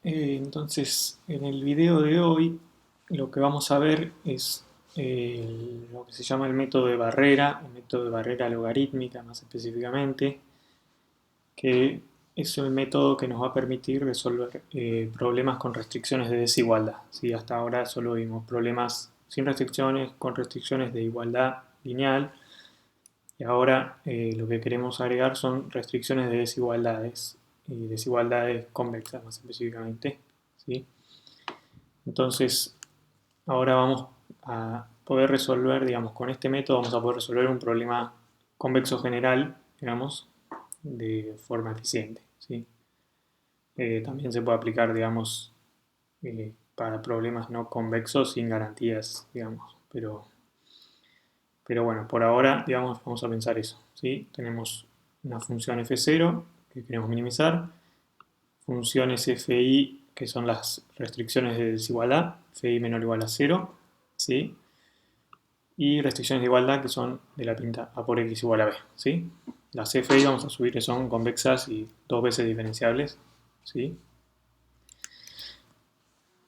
Entonces, en el video de hoy lo que vamos a ver es lo que se llama el método de barrera, o método de barrera logarítmica más específicamente, que es el método que nos va a permitir resolver problemas con restricciones de desigualdad. ¿Sí? Hasta ahora solo vimos problemas sin restricciones, con restricciones de igualdad lineal, y ahora lo que queremos agregar son restricciones de desigualdades, y desigualdades convexas más específicamente. ¿Sí? Entonces, ahora vamos a poder resolver, digamos, con este método vamos a poder resolver un problema convexo general, digamos, de forma eficiente. ¿Sí? También se puede aplicar, digamos, para problemas no convexos sin garantías, digamos, pero bueno, por ahora, digamos, vamos a pensar eso. ¿Sí? Tenemos una función f0 que queremos minimizar, funciones fi que son las restricciones de desigualdad, fi menor o igual a 0, ¿sí? Y restricciones de igualdad que son de la pinta a por x igual a b, ¿sí? Las fi vamos a subir que son convexas y dos veces diferenciables, ¿sí?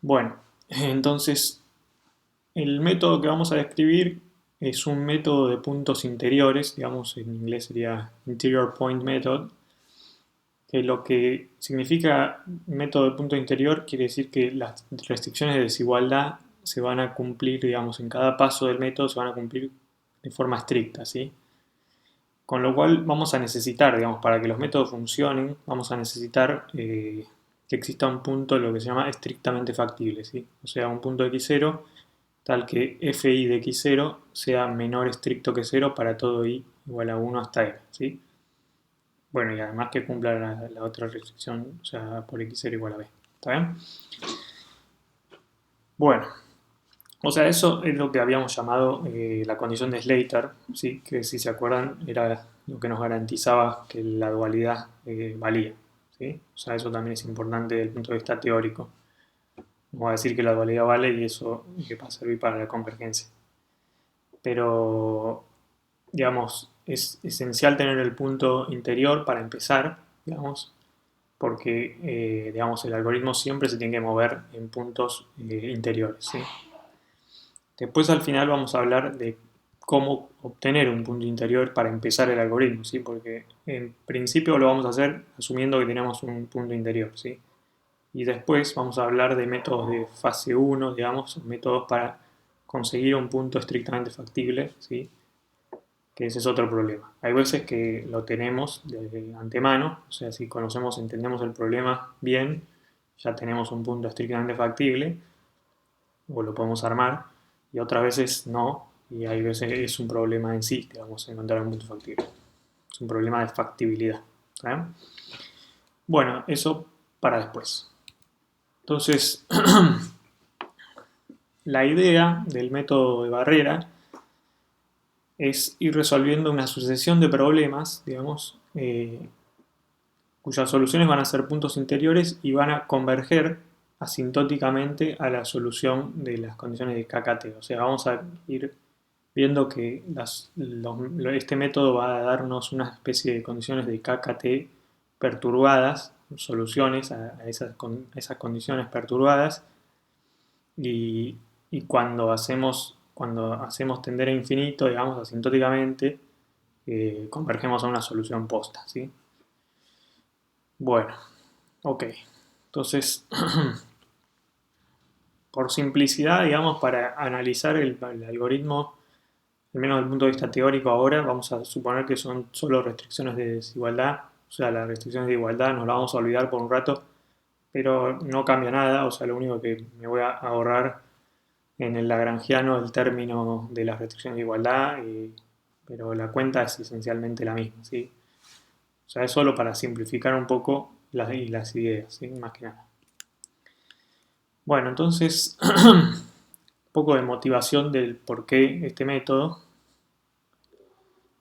Bueno, entonces el método que vamos a describir es un método de puntos interiores, digamos en inglés sería Interior Point Method, que lo que significa método de punto interior quiere decir que las restricciones de desigualdad se van a cumplir, digamos, en cada paso del método se van a cumplir de forma estricta, ¿sí? Con lo cual vamos a necesitar, digamos, para que los métodos funcionen, vamos a necesitar que exista un punto, lo que se llama estrictamente factible, ¿sí? O sea, un punto x0 tal que fi de x0 sea menor estricto que 0 para todo i igual a 1 hasta n, ¿sí? Bueno, y además que cumpla la otra restricción, o sea, por x0 igual a b. ¿Está bien? Bueno, o sea, eso es lo que habíamos llamado la condición de Slater, ¿sí? Que si se acuerdan era lo que nos garantizaba que la dualidad valía. ¿Sí? O sea, eso también es importante desde el punto de vista teórico. Vamos a decir que la dualidad vale y eso va a servir para la convergencia. Pero, digamos, es esencial tener el punto interior para empezar, digamos, porque, digamos, el algoritmo siempre se tiene que mover en puntos interiores, ¿sí? Después al final vamos a hablar de cómo obtener un punto interior para empezar el algoritmo, ¿sí? Porque en principio lo vamos a hacer asumiendo que tenemos un punto interior, ¿sí? Y después vamos a hablar de métodos de fase uno, digamos, métodos para conseguir un punto estrictamente factible, ¿sí? Que ese es otro problema. Hay veces que lo tenemos de antemano, o sea, si conocemos, entendemos el problema bien, ya tenemos un punto estrictamente factible, o lo podemos armar, y otras veces no, y hay veces es un problema en sí que vamos a encontrar un punto factible. Es un problema de factibilidad. ¿Eh? Bueno, eso para después. Entonces, la idea del método de barrera es ir resolviendo una sucesión de problemas, digamos, cuyas soluciones van a ser puntos interiores y van a converger asintóticamente a la solución de las condiciones de KKT. O sea, vamos a ir viendo que este método va a darnos una especie de condiciones de KKT perturbadas, soluciones a esas condiciones perturbadas, y, y cuando hacemos tender a infinito, digamos, asintóticamente, convergemos a una solución posta, ¿sí? Bueno, ok. Entonces, por simplicidad, digamos, para analizar el algoritmo, al menos desde el punto de vista teórico ahora, vamos a suponer que son solo restricciones de desigualdad. O sea, las restricciones de igualdad nos las vamos a olvidar por un rato, pero no cambia nada. O sea, lo único que me voy a ahorrar en el lagrangiano el término de las restricciones de igualdad, pero la cuenta es esencialmente la misma, ¿sí? O sea, es solo para simplificar un poco las ideas, ¿sí? Más que nada. Bueno, entonces, un poco de motivación del por qué este método.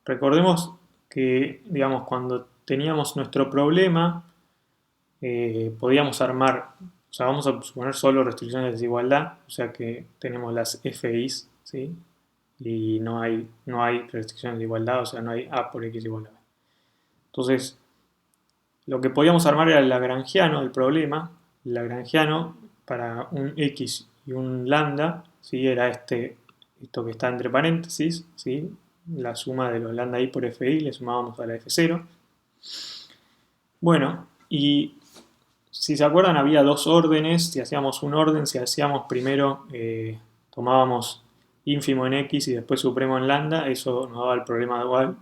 Recordemos que, digamos, cuando teníamos nuestro problema, podíamos armar, o sea, vamos a suponer solo restricciones de desigualdad, o sea que tenemos las FIs, ¿sí? Y no hay restricciones de igualdad, o sea, no hay A por X igual a B. Entonces, lo que podíamos armar era el lagrangiano del problema, lagrangiano para un x y un lambda, ¿sí? Era esto que está entre paréntesis, ¿sí? La suma de los lambda i por fi, le sumábamos a la f0. Bueno, y si se acuerdan había dos órdenes, si hacíamos un orden, si hacíamos primero, tomábamos ínfimo en x y después supremo en lambda, eso nos daba el problema igual,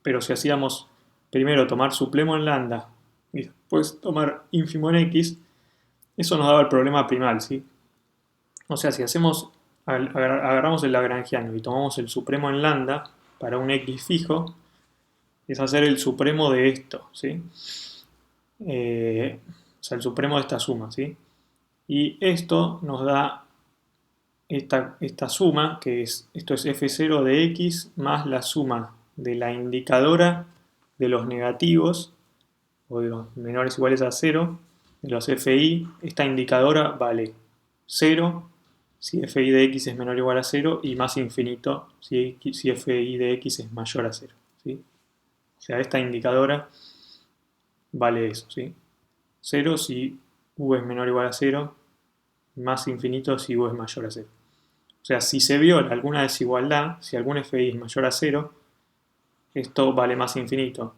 pero si hacíamos primero tomar supremo en lambda y después tomar ínfimo en x, eso nos daba el problema primal, ¿sí? O sea, si hacemos, agarramos el lagrangiano y tomamos el supremo en lambda para un x fijo, es hacer el supremo de esto, ¿sí? O sea, el supremo de esta suma, ¿sí? Y esto nos da esta suma, que esto es f0 de x más la suma de la indicadora de los negativos, o de los menores o iguales a 0, de los fi. Esta indicadora vale 0 si fi de x es menor o igual a 0 y más infinito si fi de x es mayor a 0, ¿sí? O sea, esta indicadora vale eso, ¿sí? 0 si u es menor o igual a 0, más infinito si u es mayor a 0. O sea, si se viola alguna desigualdad, si algún fi es mayor a 0, esto vale más infinito.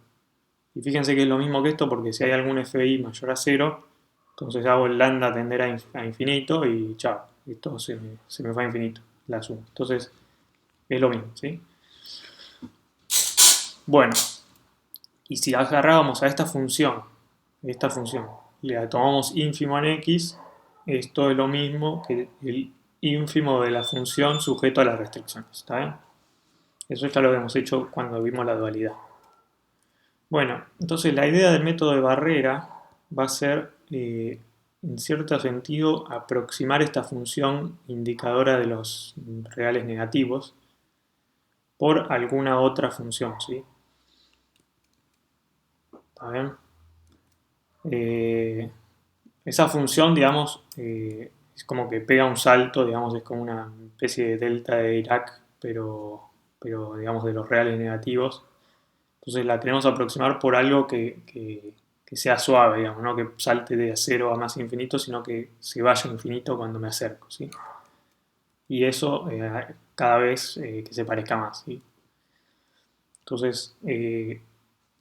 Y fíjense que es lo mismo que esto porque si hay algún fi mayor a 0, entonces hago el lambda tender a infinito y chao, esto se me va a infinito, la suma. Entonces es lo mismo, ¿sí? Bueno, y si agarrábamos a esta función, le tomamos ínfimo en x, esto es lo mismo que el ínfimo de la función sujeto a las restricciones, ¿está bien? Eso ya lo habíamos hecho cuando vimos la dualidad. Bueno, entonces la idea del método de barrera va a ser, en cierto sentido, aproximar esta función indicadora de los reales negativos por alguna otra función, ¿sí? ¿Está bien? Esa función, digamos, es como que pega un salto, digamos, es como una especie de delta de Dirac, pero digamos, de los reales negativos. Entonces la queremos aproximar por algo que sea suave, digamos, no que salte de 0 a más infinito, sino que se vaya a infinito cuando me acerco, ¿sí? Y eso cada vez que se parezca más, ¿sí? Entonces,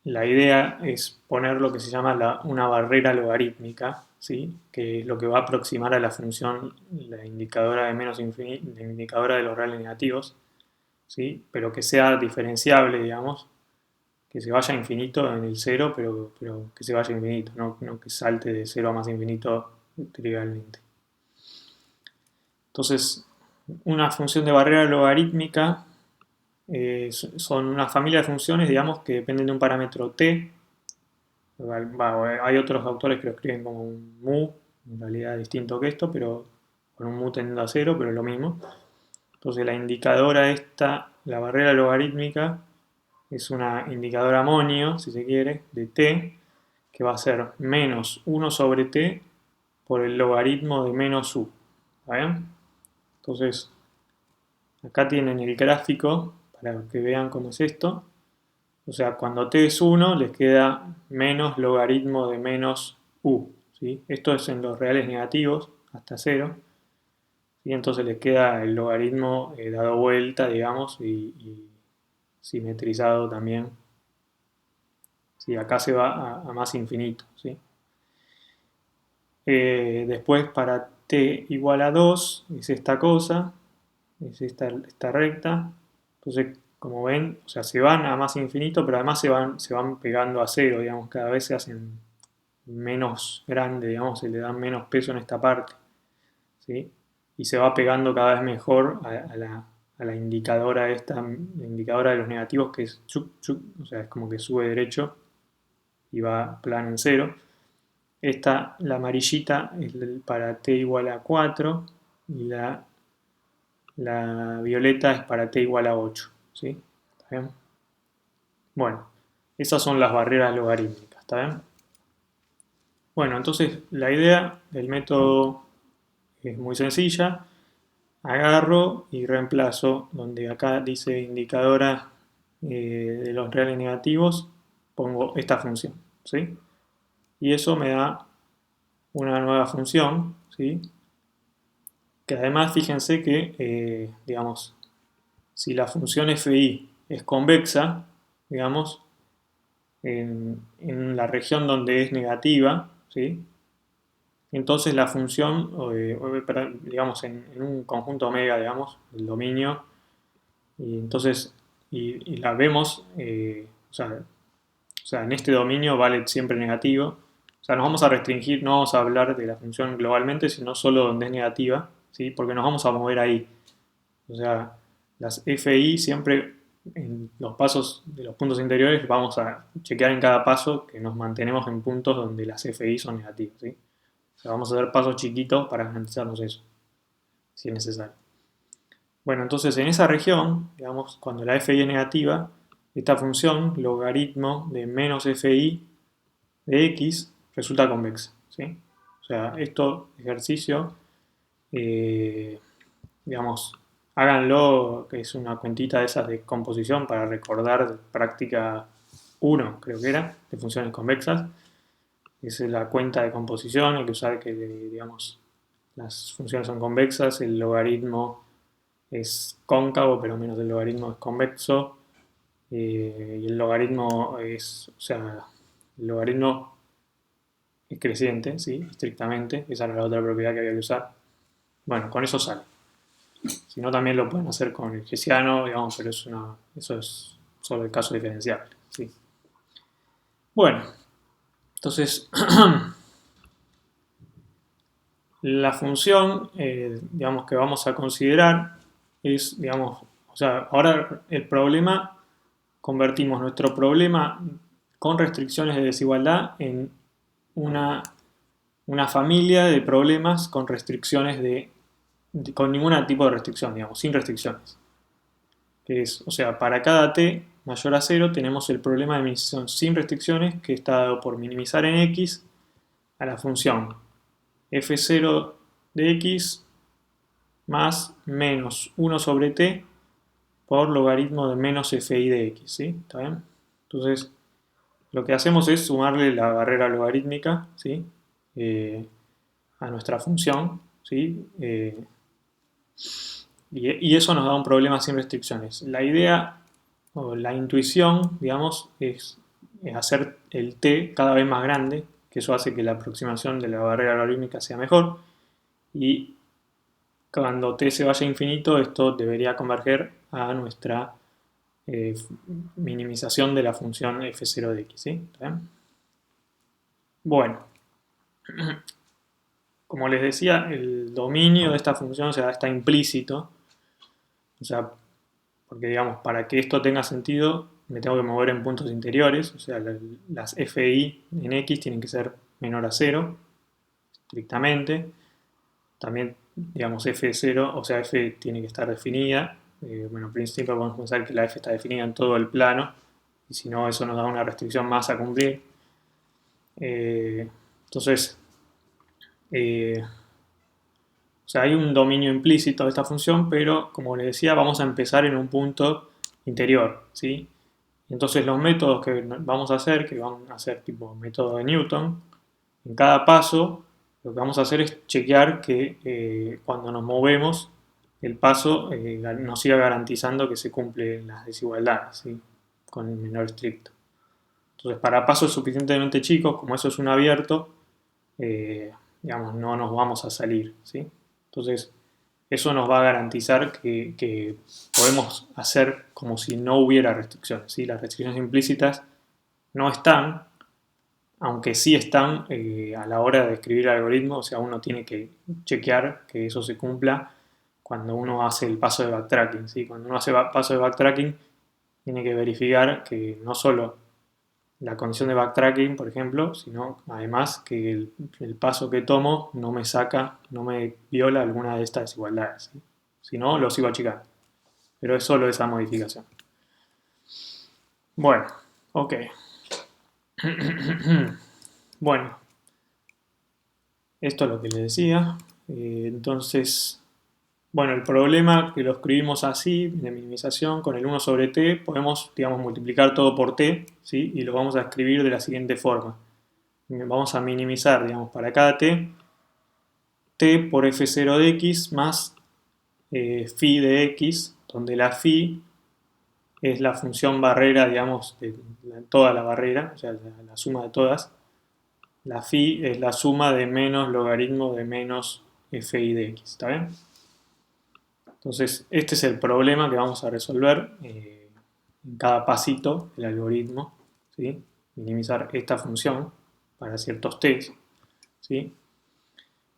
la idea es poner lo que se llama una barrera logarítmica, ¿sí? Que es lo que va a aproximar a la función, la indicadora de menos infinito, la indicadora de los reales negativos, ¿sí? Pero que sea diferenciable, digamos, que se vaya a infinito en el 0, pero que se vaya a infinito, no que salte de 0 a más infinito trivialmente. Entonces, una función de barrera logarítmica son una familia de funciones, digamos, que dependen de un parámetro t. Hay otros autores que lo escriben como un mu, en realidad distinto que esto, pero con un mu tendiendo a 0, pero es lo mismo. Entonces la indicadora esta, la barrera logarítmica, es una indicadora monio, si se quiere, de t, que va a ser menos 1 sobre t por el logaritmo de menos u. ¿Está bien? Entonces, acá tienen el gráfico para que vean cómo es esto. O sea, cuando t es 1, les queda menos logaritmo de menos u, ¿sí? Esto es en los reales negativos, hasta 0. Y entonces les queda el logaritmo dado vuelta, digamos, y simetrizado también. ¿Sí? Acá se va a más infinito, ¿sí? Después para t igual a 2 es esta cosa, es esta recta. Entonces, como ven, o sea, se van a más infinito, pero además se van pegando a 0, digamos, cada vez se hacen menos grandes, digamos, se le dan menos peso en esta parte, ¿sí? Y se va pegando cada vez mejor a la indicadora esta, la indicadora de los negativos, que es chuc, chuc, o sea, es como que sube derecho y va plan en 0. Esta, la amarillita, es para t igual a 4 y la violeta es para t igual a 8, ¿sí? ¿Está bien? Bueno, esas son las barreras logarítmicas, ¿está bien? Bueno, entonces la idea del método es muy sencilla. Agarro y reemplazo, donde acá dice indicadora de los reales negativos, pongo esta función, ¿sí? Y eso me da una nueva función, ¿sí? Que además fíjense que, digamos, si la función fi es convexa, digamos, en la región donde es negativa, ¿sí? Entonces la función, digamos, en un conjunto omega, digamos, el dominio, y entonces, y la vemos, o sea, en este dominio vale siempre negativo. O sea, nos vamos a restringir, no vamos a hablar de la función globalmente, sino solo donde es negativa, ¿sí? Porque nos vamos a mover ahí. O sea, las FI siempre en los pasos de los puntos interiores vamos a chequear en cada paso que nos mantenemos en puntos donde las FI son negativas, ¿sí? O sea, vamos a hacer pasos chiquitos para garantizarnos eso, si es necesario. Bueno, entonces en esa región, digamos, cuando la FI es negativa, esta función, logaritmo de menos FI de X, resulta convexa, ¿sí? O sea, esto, ejercicio, eh, digamos, háganlo, que es una cuentita de esas de composición para recordar práctica 1, creo que era, de funciones convexas. Esa es la cuenta de composición, hay que usar que, digamos, las funciones son convexas, el logaritmo es cóncavo, pero menos el logaritmo es convexo, y el logaritmo es, o sea, el logaritmo es creciente, ¿sí? Estrictamente, esa era la otra propiedad que había que usar. Bueno, con eso sale. Si no, también lo pueden hacer con el hessiano, digamos, pero eso es solo el caso diferencial, ¿sí? Bueno, entonces, la función, digamos, que vamos a considerar es, digamos, o sea, ahora el problema, convertimos nuestro problema con restricciones de desigualdad en una, una familia de problemas con restricciones con ningún tipo de restricción, digamos, sin restricciones. Que es, o sea, para cada t mayor a 0 tenemos el problema de minimización sin restricciones, que está dado por minimizar en x a la función f0 de x más menos 1 sobre t por logaritmo de menos fi de x, ¿sí? ¿Está bien? Entonces, lo que hacemos es sumarle la barrera logarítmica, ¿sí? A nuestra función, ¿sí? Y eso nos da un problema sin restricciones. La idea o la intuición, digamos, es hacer el t cada vez más grande, que eso hace que la aproximación de la barrera logarítmica sea mejor. Y cuando t se vaya a infinito, esto debería converger a nuestra minimización de la función f0 de x, ¿sí? Bueno, como les decía, el dominio de esta función está implícito. O sea, porque digamos, para que esto tenga sentido, me tengo que mover en puntos interiores, o sea, las FI en X tienen que ser menor a 0, estrictamente. También, digamos, F0, o sea, F tiene que estar definida. Bueno, en principio podemos pensar que la F está definida en todo el plano, y si no, eso nos da una restricción más a cumplir. Entonces, o sea, hay un dominio implícito de esta función, pero como les decía, vamos a empezar en un punto interior, ¿sí? Entonces los métodos que vamos a hacer, que van a ser tipo método de Newton, en cada paso lo que vamos a hacer es chequear que cuando nos movemos el paso nos siga garantizando que se cumplen las desigualdades, ¿sí? Con el menor estricto. Entonces para pasos suficientemente chicos, como eso es un abierto, digamos, no nos vamos a salir, ¿sí? Entonces eso nos va a garantizar que podemos hacer como si no hubiera restricciones, ¿sí? Las restricciones implícitas no están, aunque sí están a la hora de escribir el algoritmo, o sea, uno tiene que chequear que eso se cumpla cuando uno hace el paso de backtracking, ¿sí? Cuando uno hace paso de backtracking, tiene que verificar que no solo la condición de backtracking, por ejemplo, sino además que el paso que tomo no me saca, no me viola alguna de estas desigualdades, ¿sí? Si no, lo sigo achicando. Pero es solo esa modificación. Bueno, ok. Bueno, esto es lo que les decía. Entonces, bueno, el problema que lo escribimos así, de minimización, con el 1 sobre t, podemos, digamos, multiplicar todo por t, ¿sí? Y lo vamos a escribir de la siguiente forma. vamos a minimizar, digamos, para cada t, t por f0 de x más phi de x, donde la phi es la función barrera, digamos, de toda la barrera, o sea, la suma de todas. La phi es la suma de menos logaritmo de menos fi de x, ¿está bien? Entonces, este es el problema que vamos a resolver en cada pasito del algoritmo, ¿sí? Minimizar esta función para ciertos test, ¿sí?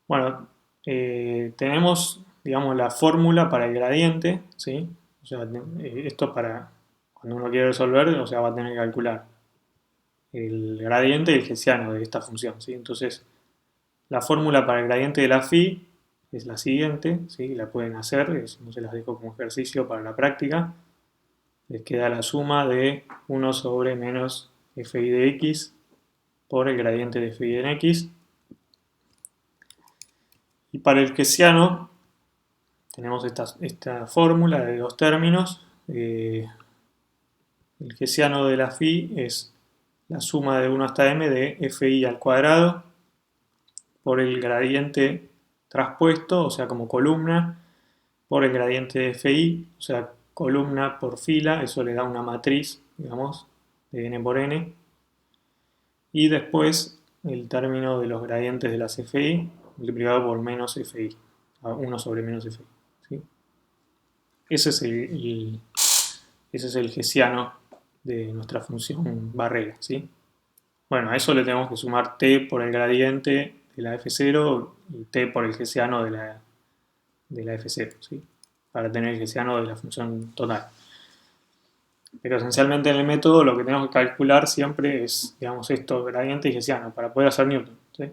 Bueno, tenemos, digamos, la fórmula para el gradiente, ¿sí? O sea, esto para cuando uno quiere resolver, o sea, va a tener que calcular el gradiente y el hessiano de esta función, ¿sí? Entonces, la fórmula para el gradiente de la phi es la siguiente, ¿sí? La pueden hacer, no se las dejo como ejercicio para la práctica. Les queda la suma de 1 sobre menos fi de x por el gradiente de fi en x. Y para el hessiano tenemos esta fórmula de dos términos. El hessiano de la phi es la suma de 1 hasta m de fi al cuadrado por el gradiente traspuesto, o sea, como columna, por el gradiente de fi, o sea, columna por fila, eso le da una matriz, digamos, de n por n. Y después el término de los gradientes de las fi multiplicado por menos fi, 1 sobre menos fi. ¿Sí? Ese es el hessiano de nuestra función barrera, ¿sí? Bueno, a eso le tenemos que sumar t por el gradiente de la f0 y t por el hessiano de la f0, ¿sí? Para tener el hessiano de la función total. Pero esencialmente en el método lo que tenemos que calcular siempre es, digamos, esto, gradiente y hessiano, para poder hacer Newton, ¿sí?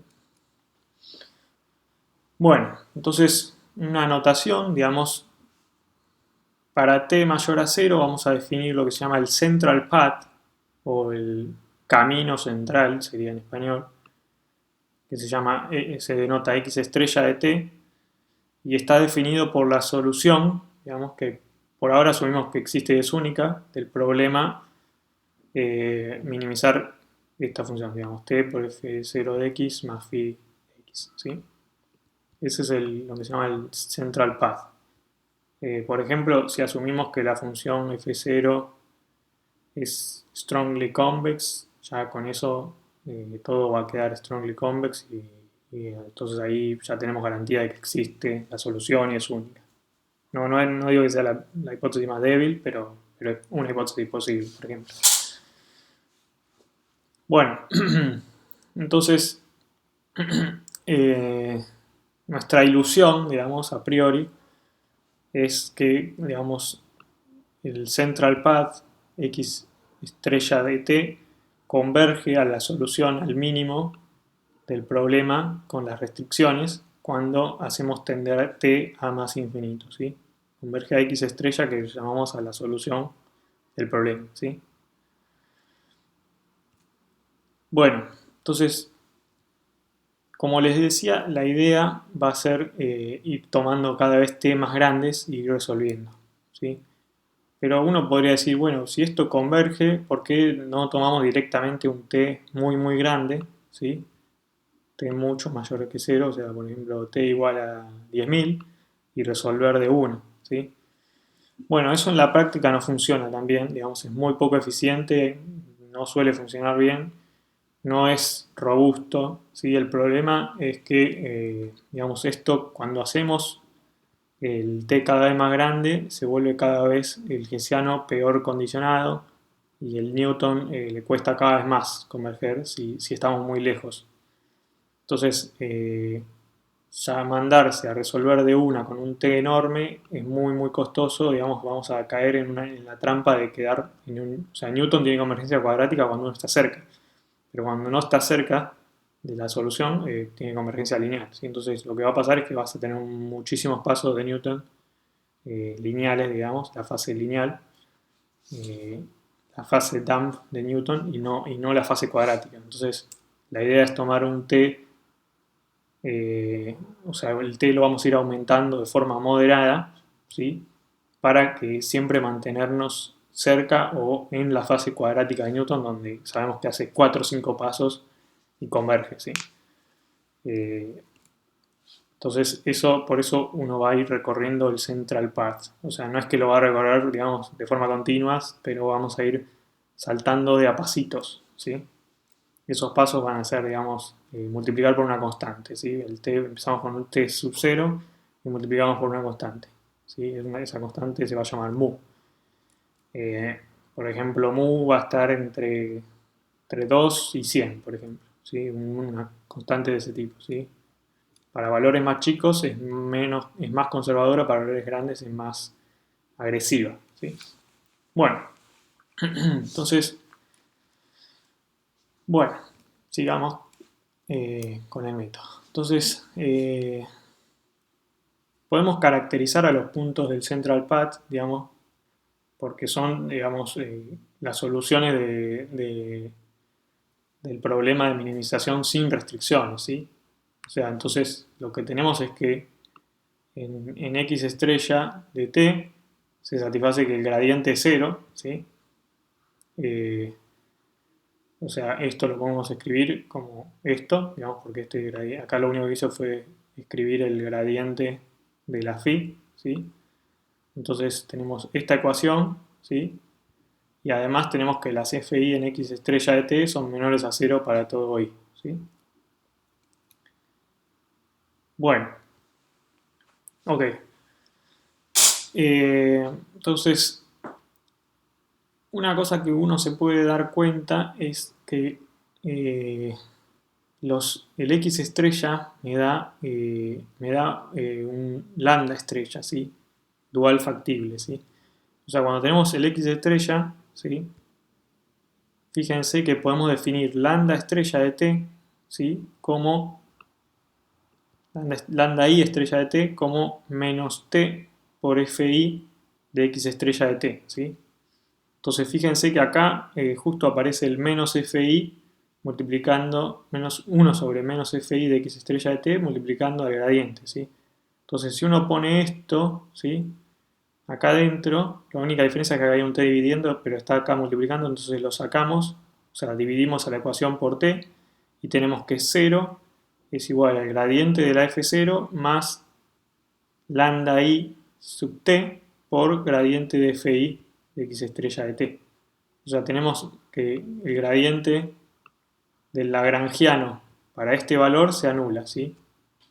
Bueno, entonces una notación, digamos, para t mayor a 0 vamos a definir lo que se llama el central path, o el camino central, sería en español, que se denota x estrella de t, y está definido por la solución, digamos que por ahora asumimos que existe y es única, del problema minimizar esta función, digamos, t por f0 de x más phi de x, ¿sí? Ese es lo que se llama el central path. Por ejemplo, si asumimos que la función f0 es strongly convex, ya con eso todo va a quedar strongly convex y entonces ahí ya tenemos garantía de que existe la solución y es única. No digo que sea la hipótesis más débil, pero es una hipótesis posible, por ejemplo. Bueno, entonces nuestra ilusión, digamos, a priori, es que, digamos, el central path x estrella de t converge a la solución al mínimo del problema con las restricciones cuando hacemos tender t a más infinito, ¿sí? Converge a x estrella que llamamos a la solución del problema, ¿sí? Bueno, entonces, como les decía, la idea va a ser ir tomando cada vez t más grandes y ir resolviendo, ¿sí? Pero uno podría decir, bueno, si esto converge, ¿por qué no tomamos directamente un t muy muy grande? ¿Sí? T mucho mayor que 0, o sea, por ejemplo, t igual a 10.000 y resolver de 1. ¿Sí? Bueno, eso en la práctica no funciona también, digamos, es muy poco eficiente, no suele funcionar bien, no es robusto. ¿Sí? El problema es que, digamos, esto cuando hacemos el t cada vez más grande, se vuelve cada vez el hessiano peor condicionado y el Newton le cuesta cada vez más converger si estamos muy lejos. Entonces, ya mandarse a resolver de una con un t enorme es muy muy costoso, digamos, vamos a caer en la trampa de quedar o sea, Newton tiene convergencia cuadrática cuando uno está cerca, pero cuando no está cerca de la solución tiene convergencia lineal, ¿sí? Entonces lo que va a pasar es que vas a tener muchísimos pasos de Newton lineales, digamos, la fase lineal, eh, la fase dump de Newton y no la fase cuadrática. Entonces la idea es tomar un t, o sea, el t lo vamos a ir aumentando de forma moderada, ¿sí? Para que siempre mantenernos cerca o en la fase cuadrática de Newton, donde sabemos que hace 4 o 5 pasos y converge, ¿sí? Entonces, por eso uno va a ir recorriendo el central path. O sea, no es que lo va a recorrer, digamos, de forma continua, pero vamos a ir saltando de a pasitos, ¿sí? Esos pasos van a ser, digamos, multiplicar por una constante, ¿sí? Empezamos con un t sub 0 y multiplicamos por una constante, ¿sí? Esa constante se va a llamar mu. Eh, por ejemplo, mu va a estar entre 2 y 100, por ejemplo, ¿sí? Una constante de ese tipo, ¿sí? Para valores más chicos es más conservadora, para valores grandes es más agresiva, ¿sí? Bueno, entonces, bueno, sigamos con el método. Entonces, podemos caracterizar a los puntos del central path, digamos, porque son, digamos, las soluciones del problema de minimización sin restricciones, ¿sí? O sea, entonces lo que tenemos es que en x estrella de t se satisface que el gradiente es cero, ¿sí? Eh, o sea, esto lo podemos escribir como esto, digamos, porque acá lo único que hizo fue escribir el gradiente de la phi, ¿sí? Entonces tenemos esta ecuación, ¿sí? Y además tenemos que las FI en x estrella de t son menores a 0 para todo i, ¿sí? Bueno, ok. Entonces, una cosa que uno se puede dar cuenta es que eh, el X estrella me da un lambda estrella, ¿sí? Dual factible, ¿sí? O sea, cuando tenemos el X estrella, ¿sí? Fíjense que podemos definir lambda estrella de t, ¿sí? Como lambda i estrella de t como menos t por fi de x estrella de t, ¿sí? Entonces fíjense que acá justo aparece el menos fi multiplicando menos 1 sobre menos fi de x estrella de t multiplicando al gradiente, ¿sí? Entonces si uno pone esto, ¿sí? Acá adentro, la única diferencia es que acá hay un t dividiendo, pero está acá multiplicando, entonces lo sacamos, o sea, dividimos a la ecuación por t y tenemos que 0 es igual al gradiente de la f0 más lambda i sub t por gradiente de fi de x estrella de t. O sea, tenemos que el gradiente del lagrangiano para este valor se anula, ¿sí?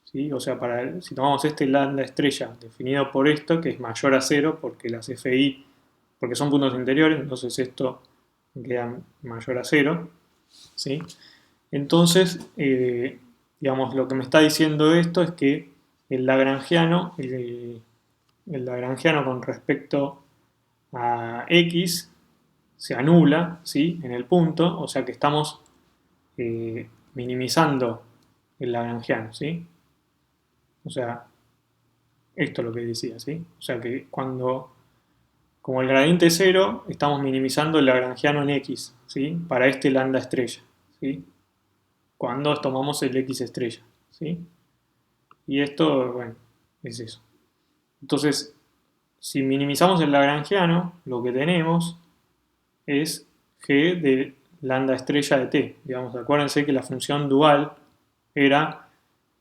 ¿Sí? O sea, si tomamos este lambda estrella definido por esto, que es mayor a 0, porque las FI, porque son puntos interiores, entonces esto queda mayor a 0, ¿sí? Entonces, digamos, lo que me está diciendo esto es que el lagrangiano, el lagrangiano con respecto a x se anula, ¿sí? En el punto, o sea que estamos minimizando el lagrangiano, ¿sí? O sea, esto es lo que decía, ¿sí? O sea que como el gradiente es cero, estamos minimizando el lagrangiano en x, ¿sí? Para este lambda estrella, ¿sí? Cuando tomamos el x estrella, ¿sí? Y esto, bueno, es eso. Entonces, si minimizamos el lagrangiano, lo que tenemos es g de lambda estrella de t. Digamos, acuérdense que la función dual era,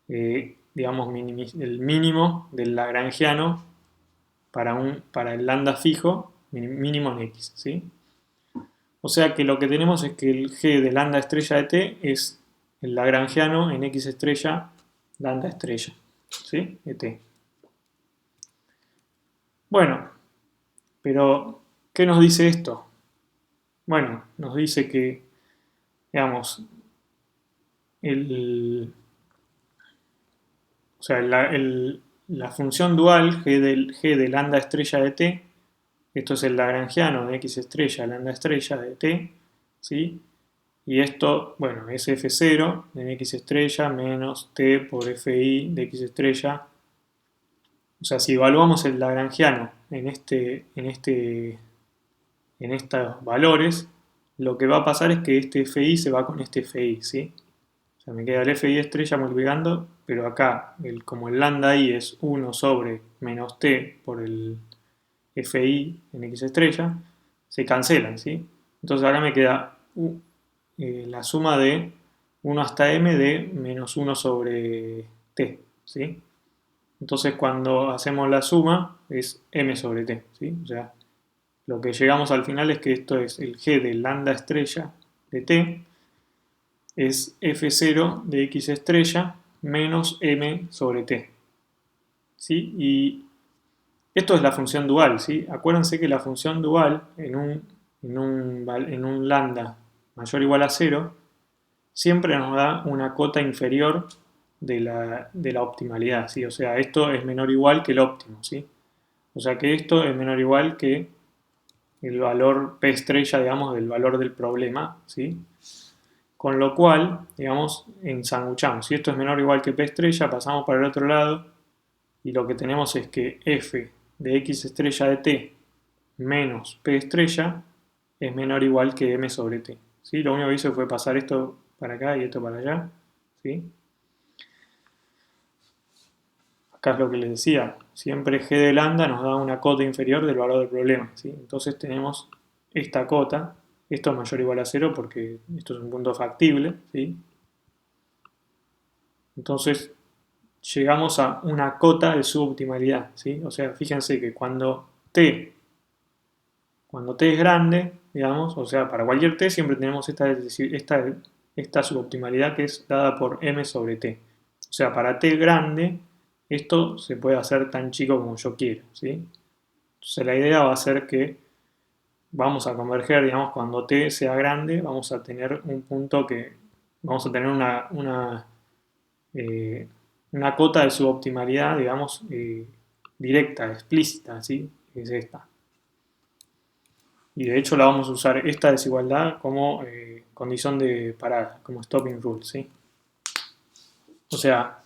digamos, el mínimo del lagrangiano para el lambda fijo, mínimo en x, ¿sí? O sea que lo que tenemos es que el g de lambda estrella de t es el lagrangiano en x estrella lambda estrella, ¿sí? De t. Bueno, pero ¿qué nos dice esto? Bueno, nos dice que, digamos, o sea, la función dual g de lambda estrella de t, esto es el lagrangiano de x estrella lambda estrella de t, ¿sí? Y esto, bueno, es f0 en x estrella menos t por fi de x estrella. O sea, si evaluamos el lagrangiano en estos valores, lo que va a pasar es que este fi se va con este fi, ¿sí? O sea, me queda el fi estrella multiplicando, pero acá, como el lambda i es 1 sobre menos t por el fi en x estrella, se cancelan, ¿sí? Entonces acá me queda la suma de 1 hasta m de menos 1 sobre t, ¿sí? Entonces cuando hacemos la suma es m sobre t, ¿sí? O sea, lo que llegamos al final es que esto es el g de lambda estrella de t, es f0 de x estrella menos m sobre t, ¿sí? Y esto es la función dual, ¿sí? Acuérdense que la función dual en un lambda mayor o igual a 0 siempre nos da una cota inferior de la optimalidad, ¿sí? O sea, esto es menor o igual que el óptimo, ¿sí? O sea que esto es menor o igual que el valor P estrella, digamos, del valor del problema, ¿sí? Con lo cual, digamos, ensanguchamos. Si esto es menor o igual que P estrella, pasamos para el otro lado y lo que tenemos es que f de x estrella de t menos P estrella es menor o igual que m sobre t, ¿sí? Lo único que hice fue pasar esto para acá y esto para allá, ¿sí? Acá es lo que les decía, siempre g de lambda nos da una cota inferior del valor del problema, ¿sí? Entonces tenemos esta cota, esto es mayor o igual a 0 porque esto es un punto factible, ¿sí? Entonces llegamos a una cota de suboptimalidad, ¿sí? O sea, fíjense que cuando t es grande, digamos, o sea, para cualquier t siempre tenemos esta suboptimalidad que es dada por m sobre t. O sea, para t grande, esto se puede hacer tan chico como yo quiera, ¿sí? Entonces la idea va a ser que vamos a converger, digamos, cuando t sea grande, vamos a tener un punto que, vamos a tener eh, una cota de suboptimalidad, digamos, directa, explícita, ¿sí? Es esta. Y de hecho la vamos a usar esta desigualdad como condición de parada, como stopping rule, ¿sí? O sea,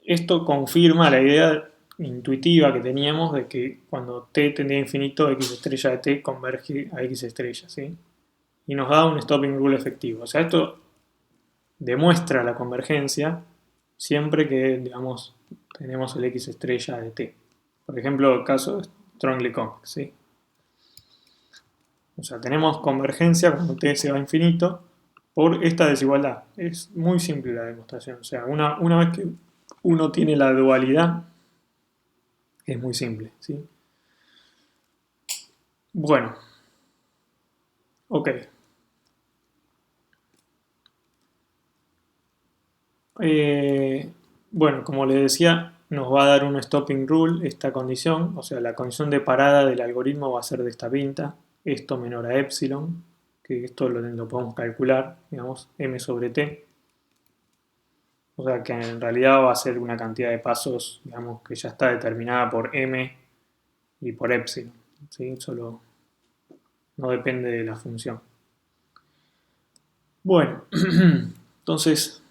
esto confirma la idea intuitiva que teníamos de que cuando t tendía a infinito, x estrella de t converge a x estrella, ¿sí? Y nos da un stopping rule efectivo. O sea, esto demuestra la convergencia siempre que, digamos, tenemos el x estrella de t. Por ejemplo, el caso de strongly convex, ¿sí? O sea, tenemos convergencia cuando t se va a infinito por esta desigualdad. Es muy simple la demostración. O sea, una vez que uno tiene la dualidad, es muy simple, ¿sí? Bueno, ok. Eh, bueno, como les decía, nos va a dar un stopping rule esta condición, o sea, la condición de parada del algoritmo va a ser de esta pinta, esto menor a epsilon, que esto lo podemos calcular, digamos, m sobre t. O sea que en realidad va a ser una cantidad de pasos, digamos, que ya está determinada por m y por epsilon, ¿sí? Solo no depende de la función. Bueno, entonces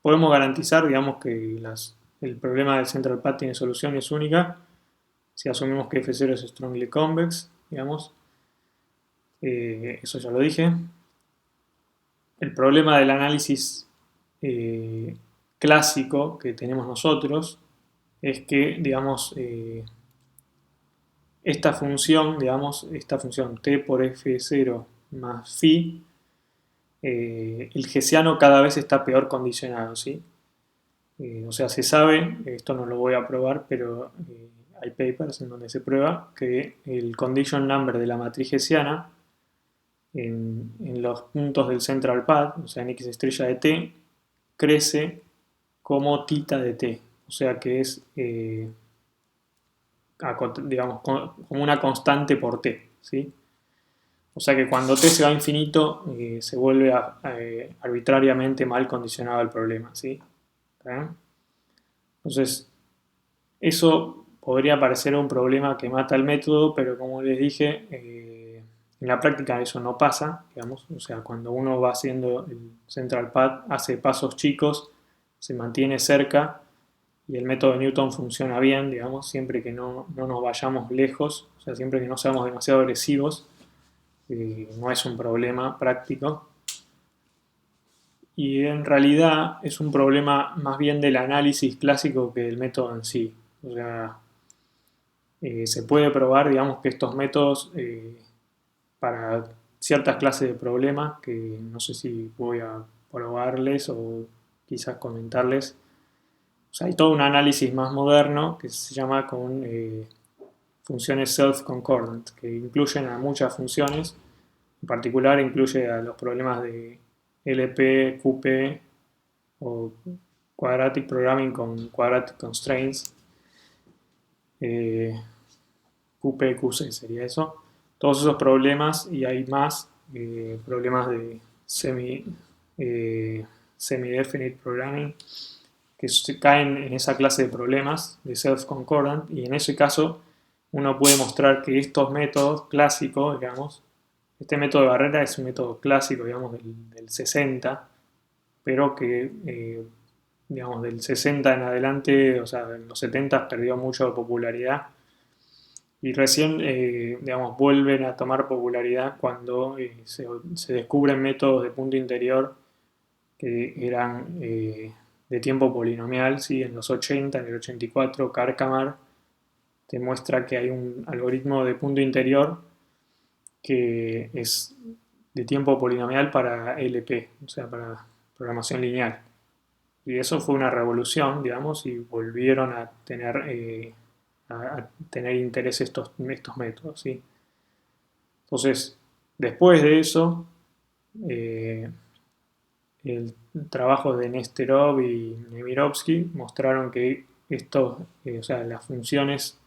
podemos garantizar, digamos, que el problema del central path tiene solución y es única si asumimos que f0 es strongly convex, digamos. Eso ya lo dije. El problema del análisis clásico que tenemos nosotros es que, digamos, esta función, digamos, esta función t por f0 más phi, el hessiano cada vez está peor condicionado, ¿sí? O sea, se sabe, esto no lo voy a probar, pero hay papers en donde se prueba que el condition number de la matriz hessiana en los puntos del central path, o sea, en x estrella de t, crece como tita de t, o sea que es, digamos, como una constante por t, ¿sí? O sea que cuando t se va a infinito, se vuelve arbitrariamente mal condicionado el problema, ¿sí? Entonces, eso podría parecer un problema que mata el método, pero como les dije, en la práctica eso no pasa, digamos. O sea, cuando uno va haciendo el central path, hace pasos chicos, se mantiene cerca y el método de Newton funciona bien, digamos, siempre que no nos vayamos lejos, o sea, siempre que no seamos demasiado agresivos, no es un problema práctico. Y en realidad es un problema más bien del análisis clásico que del método en sí. O sea, se puede probar, digamos, que estos métodos para ciertas clases de problemas que no sé si voy a probarles o quizás comentarles. O sea, hay todo un análisis más moderno que se llama con funciones self-concordant, que incluyen a muchas funciones. En particular incluye a los problemas de LP, QP o Quadratic Programming con Quadratic Constraints. QP, QC sería eso. Todos esos problemas y hay más problemas de semi-definite programming que caen en esa clase de problemas de self-concordant, y en ese caso uno puede mostrar que estos métodos clásicos, digamos, este método de barrera es un método clásico, digamos, del 60, pero que, digamos, del 60 en adelante, o sea, en los 70 perdió mucho de popularidad y recién, digamos, vuelven a tomar popularidad cuando se descubren métodos de punto interior que eran de tiempo polinomial, ¿sí? En los 80, en el 84, Karkamar te muestra que hay un algoritmo de punto interior que es de tiempo polinomial para LP, o sea, para programación lineal. Y eso fue una revolución, digamos, y volvieron a tener interés estos métodos, ¿sí? Entonces, después de eso, eh, el trabajo de Nesterov y Nemirovsky mostraron que o sea, las funciones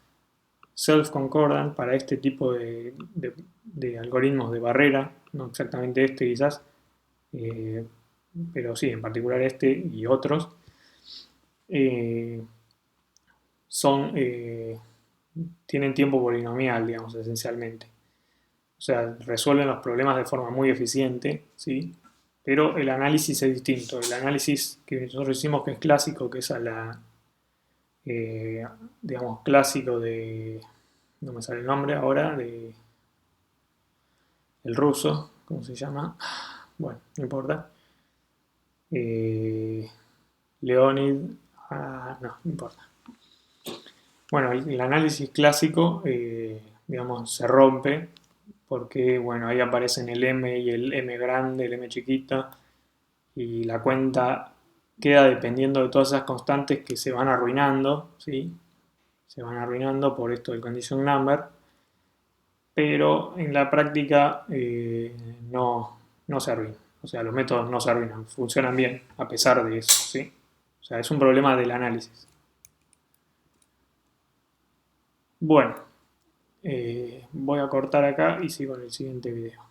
self-concordant para este tipo de algoritmos de barrera, no exactamente este quizás, eh, pero sí, en particular este y otros, eh, son, tienen tiempo polinomial, digamos, esencialmente. O sea, resuelven los problemas de forma muy eficiente, ¿sí? Pero el análisis es distinto. El análisis que nosotros hicimos, que es clásico, que es eh, digamos, clásico no me sale el nombre ahora, el ruso, ¿cómo se llama? Bueno, no importa. Eh, Leonid, no importa. Bueno, el análisis clásico, digamos, se rompe porque, bueno, ahí aparecen el M y el M grande, el M chiquita, y la cuenta queda dependiendo de todas esas constantes que se van arruinando, ¿sí? Se van arruinando por esto del condition number, pero en la práctica no se arruinan. O sea, los métodos no se arruinan, funcionan bien a pesar de eso, ¿sí? O sea, es un problema del análisis. Bueno, voy a cortar acá y sigo en el siguiente video.